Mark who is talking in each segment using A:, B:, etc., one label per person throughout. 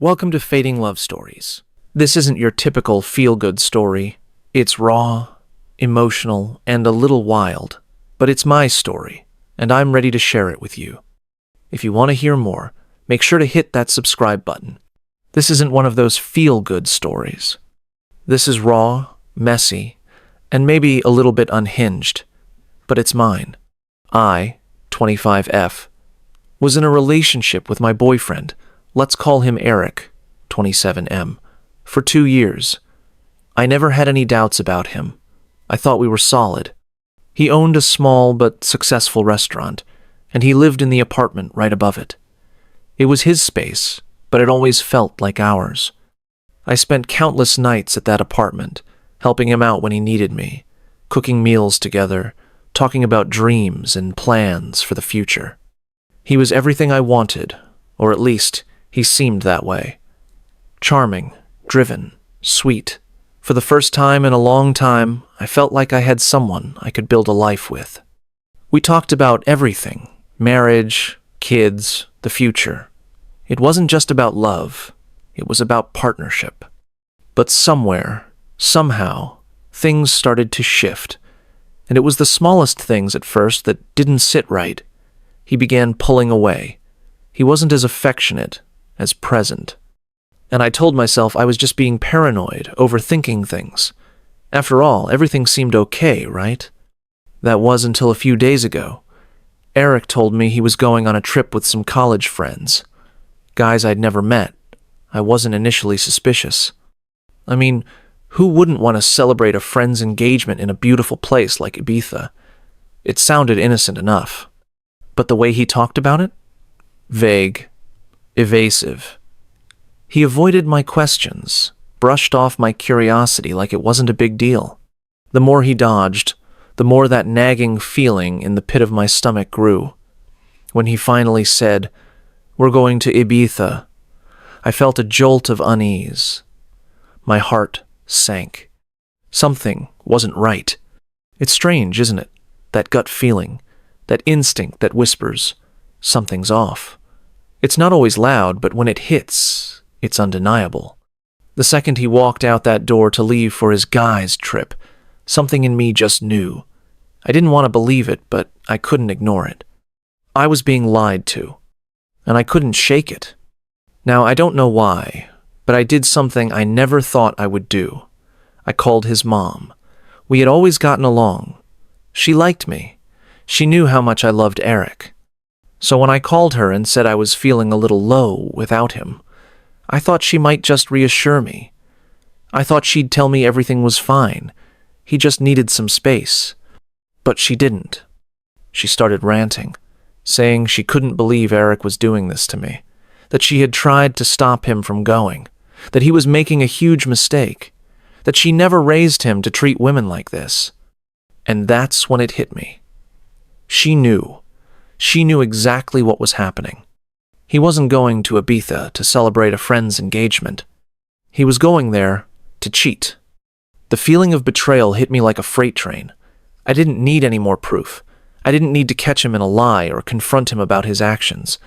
A: Welcome to Fading Love Stories. This isn't your typical feel-good story. It's raw, emotional, and a little wild. But it's my story, and I'm ready to share it with you. If you want to hear more, make sure to hit that subscribe button. This isn't one of those feel-good stories. This is raw, messy, and maybe a little bit unhinged. But it's mine. I, 25F, was in a relationship with my boyfriend. Let's call him Eric, 27M, for 2 years. I never had any doubts about him. I thought we were solid. He owned a small but successful restaurant, and he lived in the apartment right above it. It was his space, but it always felt like ours. I spent countless nights at that apartment, helping him out when he needed me, cooking meals together, talking about dreams and plans for the future. He was everything I wanted, or at least he seemed that way. Charming, driven, sweet. For the first time in a long time, I felt like I had someone I could build a life with. We talked about everything: marriage, kids, the future. It wasn't just about love, it was about partnership. But somewhere, somehow, things started to shift. And it was the smallest things at first that didn't sit right. He began pulling away. He wasn't as affectionate, as present. And I told myself I was just being paranoid, overthinking things. After all, everything seemed okay, right? That was until a few days ago. Eric told me he was going on a trip with some college friends. Guys I'd never met. I wasn't initially suspicious. I mean, who wouldn't want to celebrate a friend's engagement in a beautiful place like Ibiza? It sounded innocent enough. But the way he talked about it? Vague. Evasive. He avoided my questions, brushed off my curiosity like it wasn't a big deal. The more he dodged, the more that nagging feeling in the pit of my stomach grew. When he finally said, "We're going to Ibiza," I felt a jolt of unease. My heart sank. Something wasn't right. It's strange, isn't it? That gut feeling, that instinct that whispers, something's off. It's not always loud, but when it hits, it's undeniable. The second he walked out that door to leave for his guys' trip, something in me just knew. I didn't want to believe it, but I couldn't ignore it. I was being lied to, and I couldn't shake it. Now, I don't know why, but I did something I never thought I would do. I called his mom. We had always gotten along. She liked me. She knew how much I loved Eric. So when I called her and said I was feeling a little low without him, I thought she might just reassure me. I thought she'd tell me everything was fine. He just needed some space. But she didn't. She started ranting, saying she couldn't believe Eric was doing this to me, that she had tried to stop him from going, that he was making a huge mistake, that she never raised him to treat women like this. And that's when it hit me. She knew. She knew exactly what was happening. He wasn't going to Ibiza to celebrate a friend's engagement. He was going there to cheat. The feeling of betrayal hit me like a freight train. I didn't need any more proof. I didn't need to catch him in a lie or confront him about his actions.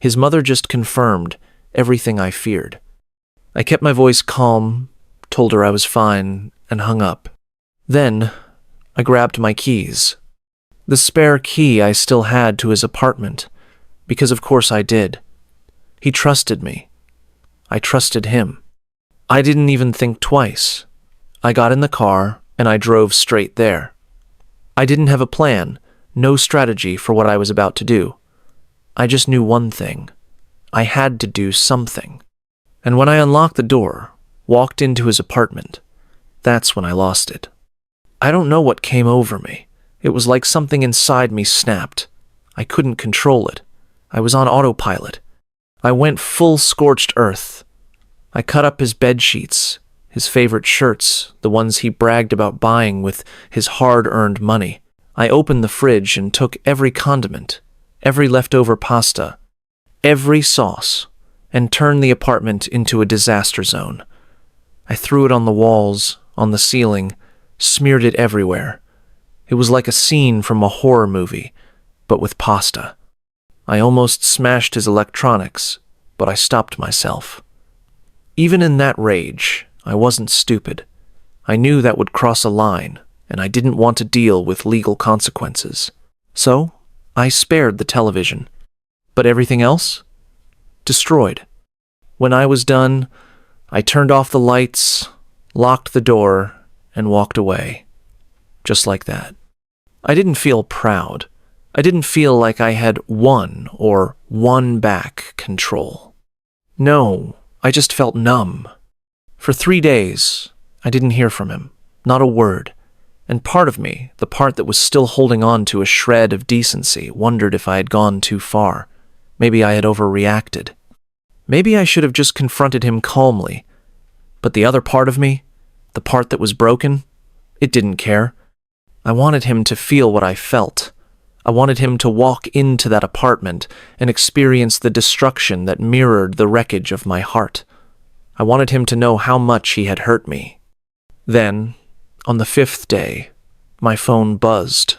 A: His mother just confirmed everything I feared. I kept my voice calm, told her I was fine, and hung up. Then, I grabbed my keys. The spare key I still had to his apartment, because of course I did. He trusted me. I trusted him. I didn't even think twice. I got in the car and I drove straight there. I didn't have a plan, no strategy for what I was about to do. I just knew one thing. I had to do something. And when I unlocked the door, walked into his apartment, that's when I lost it. I don't know what came over me. It was like something inside me snapped. I couldn't control it. I was on autopilot. I went full scorched earth. I cut up his bed sheets, his favorite shirts, the ones he bragged about buying with his hard-earned money. I opened the fridge and took every condiment, every leftover pasta, every sauce, and turned the apartment into a disaster zone. I threw it on the walls, on the ceiling, smeared it everywhere. It was like a scene from a horror movie, but with pasta. I almost smashed his electronics, but I stopped myself. Even in that rage, I wasn't stupid. I knew that would cross a line, and I didn't want to deal with legal consequences. So, I spared the television. But everything else? Destroyed. When I was done, I turned off the lights, locked the door, and walked away. Just like that. I didn't feel proud. I didn't feel like I had won back control. No, I just felt numb. For 3 days, I didn't hear from him, not a word. And part of me, the part that was still holding on to a shred of decency, wondered if I had gone too far. Maybe I had overreacted. Maybe I should have just confronted him calmly. But the other part of me, the part that was broken, it didn't care. I wanted him to feel what I felt. I wanted him to walk into that apartment and experience the destruction that mirrored the wreckage of my heart. I wanted him to know how much he had hurt me. Then, on the 5th day, my phone buzzed.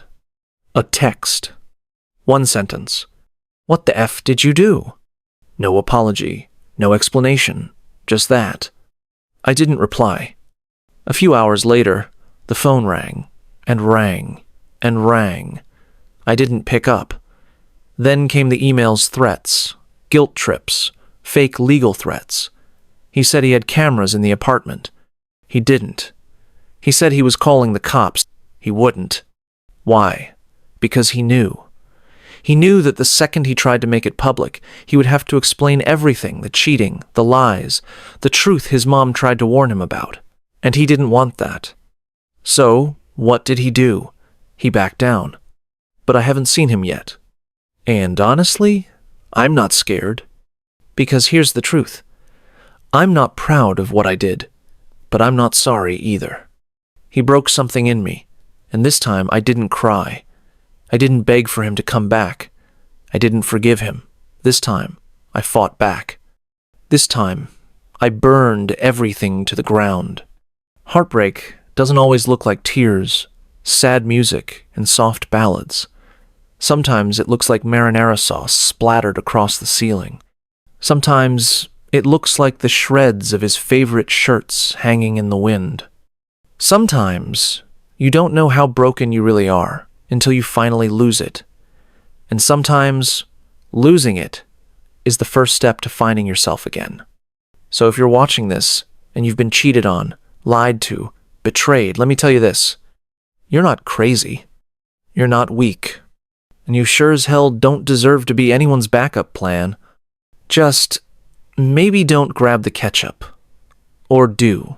A: A text. One sentence. "What the F did you do?" No apology, no explanation, just that. I didn't reply. A few hours later, the phone rang, and rang, and rang. I didn't pick up. Then came the email's threats, guilt trips, fake legal threats. He said he had cameras in the apartment. He didn't. He said he was calling the cops. He wouldn't. Why? Because he knew. He knew that the second he tried to make it public, he would have to explain everything, the cheating, the lies, the truth his mom tried to warn him about. And he didn't want that. So, what did he do? He backed down. But I haven't seen him yet. And honestly, I'm not scared. Because here's the truth. I'm not proud of what I did, but I'm not sorry either. He broke something in me, and this time I didn't cry. I didn't beg for him to come back. I didn't forgive him. This time, I fought back. This time, I burned everything to the ground. Heartbreak doesn't always look like tears, sad music, and soft ballads. Sometimes it looks like marinara sauce splattered across the ceiling. Sometimes it looks like the shreds of his favorite shirts hanging in the wind. Sometimes you don't know how broken you really are until you finally lose it. And sometimes losing it is the first step to finding yourself again. So if you're watching this and you've been cheated on, lied to, betrayed, let me tell you this. You're not crazy. You're not weak. And you sure as hell don't deserve to be anyone's backup plan. Just maybe don't grab the ketchup. Or do.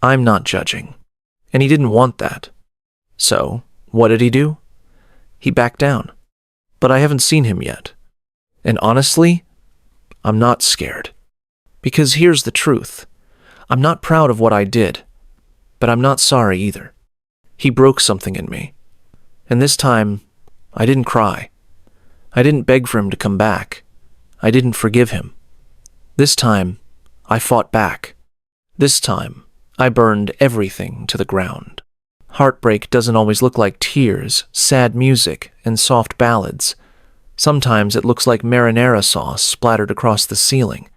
A: I'm not judging. And he didn't want that. So, what did he do? He backed down. But I haven't seen him yet. And honestly, I'm not scared. Because here's the truth. I'm not proud of what I did. But I'm not sorry either. He broke something in me. And this time, I didn't cry. I didn't beg for him to come back. I didn't forgive him. This time, I fought back. This time, I burned everything to the ground. Heartbreak doesn't always look like tears, sad music, and soft ballads. Sometimes it looks like marinara sauce splattered across the ceiling.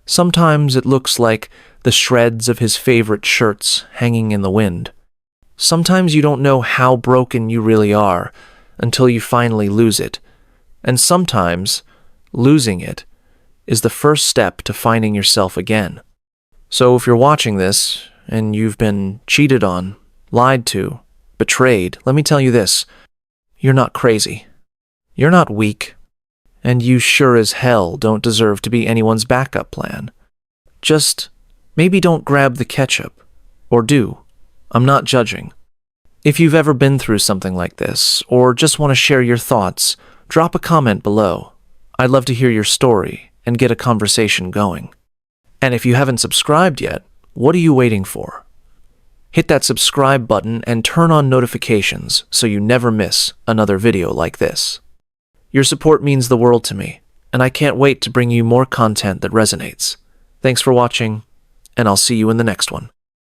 A: Sometimes it looks like the shreds of his favorite shirts hanging in the wind. Sometimes you don't know how broken you really are until you finally lose it. And sometimes losing it is the first step to finding yourself again. So if you're watching this and you've been cheated on, lied to, betrayed, let me tell you this. You're not crazy. You're not weak. And you sure as hell don't deserve to be anyone's backup plan. Just maybe don't grab the ketchup. Or do. I'm not judging. If you've ever been through something like this, or just want to share your thoughts, drop a comment below. I'd love to hear your story and get a conversation going. And if you haven't subscribed yet, what are you waiting for? Hit that subscribe button and turn on notifications so you never miss another video like this. Your support means the world to me, and I can't wait to bring you more content that resonates. Thanks for watching, and I'll see you in the next one.